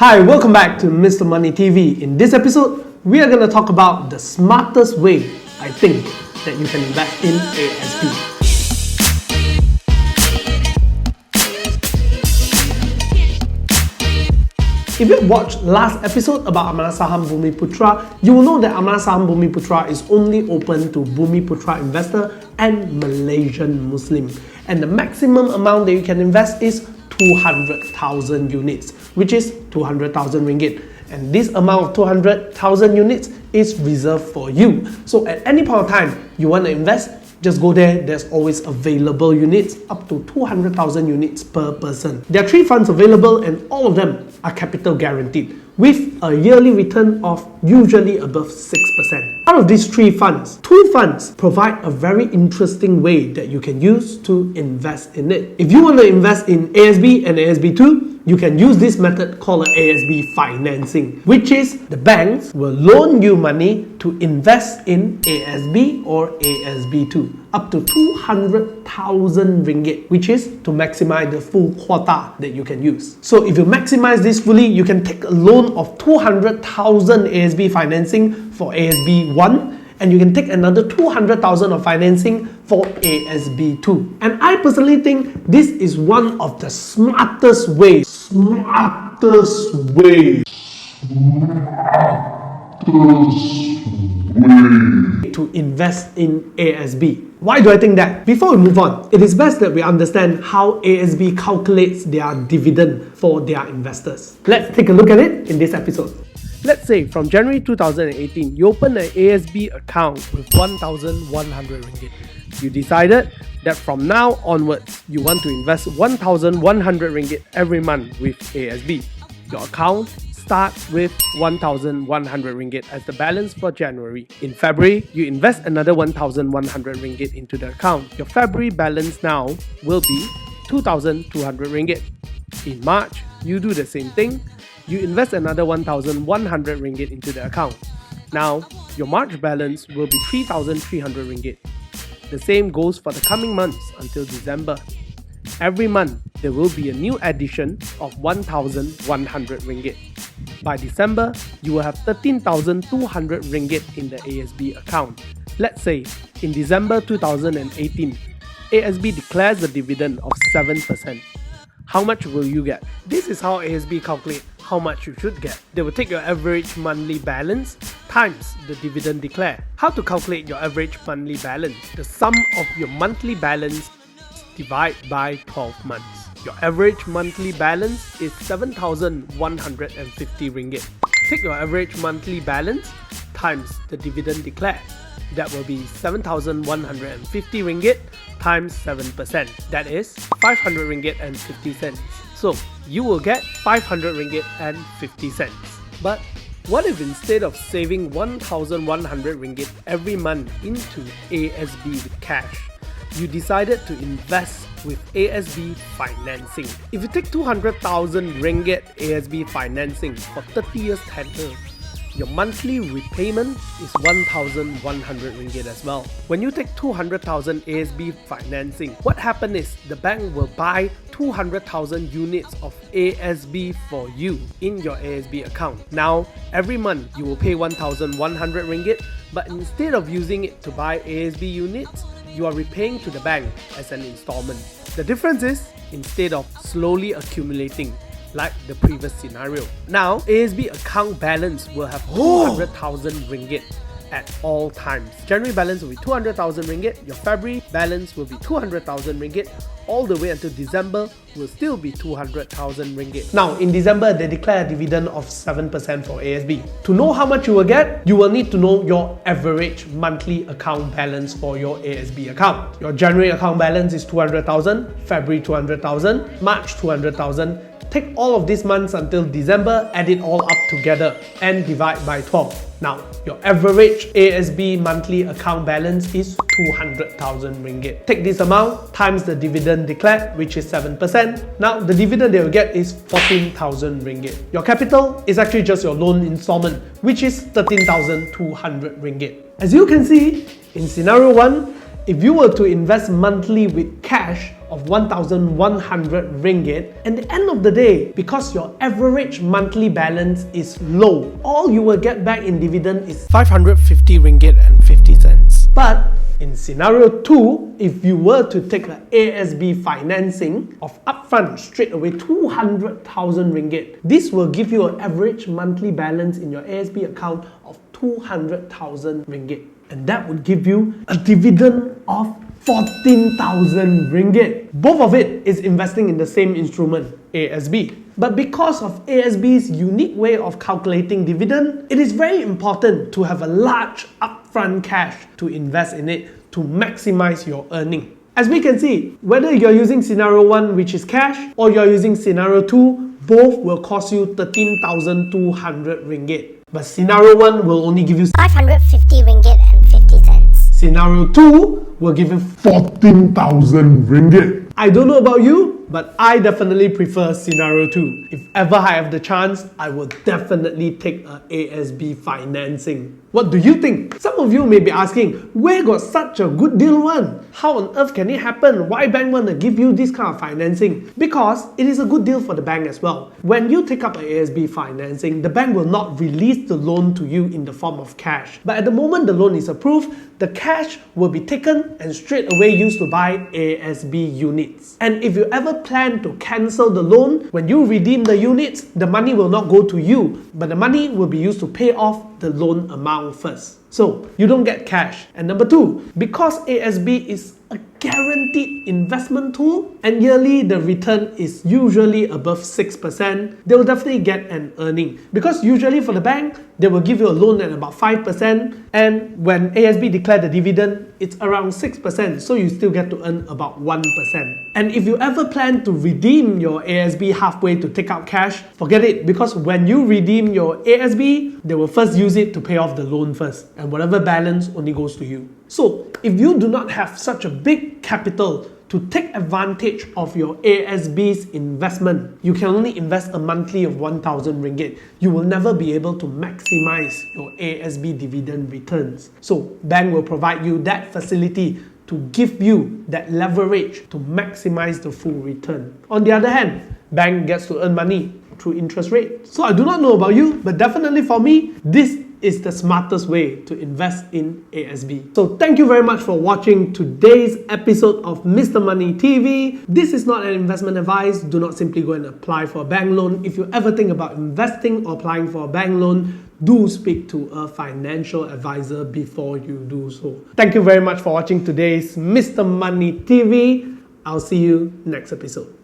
Hi, welcome back to Mr. Money TV. In this episode, we are going to talk about the smartest way, I think, that you can invest in ASB. If you watched last episode about Amanah Saham Bumiputra, you will know that Amanah Saham Bumiputra is only open to Bumiputra investor and Malaysian Muslim. And the maximum amount that you can invest is 200,000 units, which is 200,000 ringgit. And this amount of 200,000 units is reserved for you. So at any point of time you want to invest, just go there. There's always available units, up to 200,000 units per person. There are 3 funds available and all of them are capital guaranteed with a yearly return of usually above 6%. Out of these 3 funds, 2 funds provide a very interesting way that you can use to invest in it. If you want to invest in ASB and ASB2, you can use this method called ASB financing, which is the banks will loan you money to invest in ASB or ASB2 up to 200,000 ringgit, which is to maximize the full quota that you can use. So if you maximize this fully, you can take a loan of 200,000 ASB financing for ASB1, and you can take another 200,000 of financing for ASB2. And I personally think this is one of the smartest ways to invest in ASB. Why do I think that? Before we move on, it is best that we understand how ASB calculates their dividend for their investors. Let's take a look at it in this episode. Let's say from January 2018, you open an ASB account with 1,100 ringgit. You decided that from now onwards, you want to invest 1,100 ringgit every month with ASB. Your account starts with 1,100 ringgit as the balance for January. In February, you invest another 1,100 ringgit into the account. Your February balance now will be 2,200 ringgit. In March, you do the same thing. You invest another 1,100 ringgit into the account. Now, your March balance will be 3,300 ringgit. The same goes for the coming months until December. Every month, there will be a new addition of 1,100 ringgit. By December, you will have 13,200 ringgit in the ASB account. Let's say, in December 2018, ASB declares a dividend of 7%. How much will you get? This is how ASB calculates how much you should get. They will take your average monthly balance times the dividend declared. How to calculate your average monthly balance? The sum of your monthly balance divided by 12 months. Your average monthly balance is 7,150 ringgit. Take your average monthly balance times the dividend declared. That will be 7,150 ringgit times 7%. That is 500 ringgit and 50 cents. So you will get 500 ringgit and 50 cents. But what if instead of saving 1,100 ringgit every month into ASB with cash, you decided to invest with ASB financing? If you take 200,000 ringgit ASB financing for 30 years tenure, your monthly repayment is 1,100 ringgit as well. When you take 200,000 ASB financing, what happens is the bank will buy 200,000 units of ASB for you in your ASB account. Now, every month you will pay 1,100 ringgit, but instead of using it to buy ASB units, you are repaying to the bank as an installment. The difference is, instead of slowly accumulating, like the previous scenario, now ASB account balance will have 200,000 ringgit at all times. January balance will be 200,000 ringgit, your February balance will be 200,000 ringgit, all the way until December will still be 200,000 ringgit. Now in December, they declare a dividend of 7% for ASB. To know how much you will get, you will need to know your average monthly account balance for your ASB account. Your January account balance is 200,000, February 200,000, March 200,000. Take all of these months until December, add it all up together and divide by 12. Now, your average ASB monthly account balance is 200,000 ringgit. Take this amount times the dividend declared, which is 7%. Now, the dividend they will get is 14,000 ringgit. Your capital is actually just your loan installment, which is 13,200 ringgit. As you can see, in scenario 1, if you were to invest monthly with cash of 1,100 ringgit, at the end of the day, because your average monthly balance is low, all you will get back in dividend is 550 ringgit and 50 cents. But in scenario 2, if you were to take an ASB financing of upfront straight away 200,000 ringgit, this will give you an average monthly balance in your ASB account of 200,000 ringgit. And that would give you a dividend of 14,000 ringgit. Both of it is investing in the same instrument, ASB. But because of ASB's unique way of calculating dividend, it is very important to have a large upfront cash to invest in it to maximize your earning. As we can see, whether you're using scenario 1, which is cash, or you're using scenario 2, both will cost you 13,200 ringgit. But scenario 1 will only give you 550 ringgit and 50 cents. Scenario 2 will give you 14,000 ringgit. I don't know about you, but I definitely prefer scenario 2. If ever I have the chance, I will definitely take a ASB financing. What do you think? Some of you may be asking, where got such a good deal one? How on earth can it happen? Why bank want to give you this kind of financing? Because it is a good deal for the bank as well. When you take up an ASB financing, the bank will not release the loan to you in the form of cash. But at the moment the loan is approved, the cash will be taken and straight away used to buy ASB units. And if you ever plan to cancel the loan, when you redeem the units, the money will not go to you, but the money will be used to pay off the loan amount first. So you don't get cash. And number 2, because ASB is a guaranteed investment tool and yearly the return is usually above 6%, they will definitely get an earning. Because usually for the bank, they will give you a loan at about 5%, and when ASB declare the dividend, it's around 6%, so you still get to earn about 1%. And if you ever plan to redeem your ASB halfway to take out cash, forget it, because when you redeem your ASB, they will first use it to pay off the loan first, and whatever balance only goes to you. So if you do not have such a big capital to take advantage of your ASB's investment, you can only invest a monthly of 1,000 ringgit. You will never be able to maximize your ASB dividend returns. So bank will provide you that facility to give you that leverage to maximize the full return. On the other hand, bank gets to earn money through interest rate. So I do not know about you, but definitely for me, this is the smartest way to invest in ASB. So thank you very much for watching today's episode of Mr. Money TV. This is not an investment advice. Do not simply go and apply for a bank loan. If you ever think about investing or applying for a bank loan, do speak to a financial advisor before you do so. Thank you very much for watching today's Mr. Money TV. I'll see you next episode.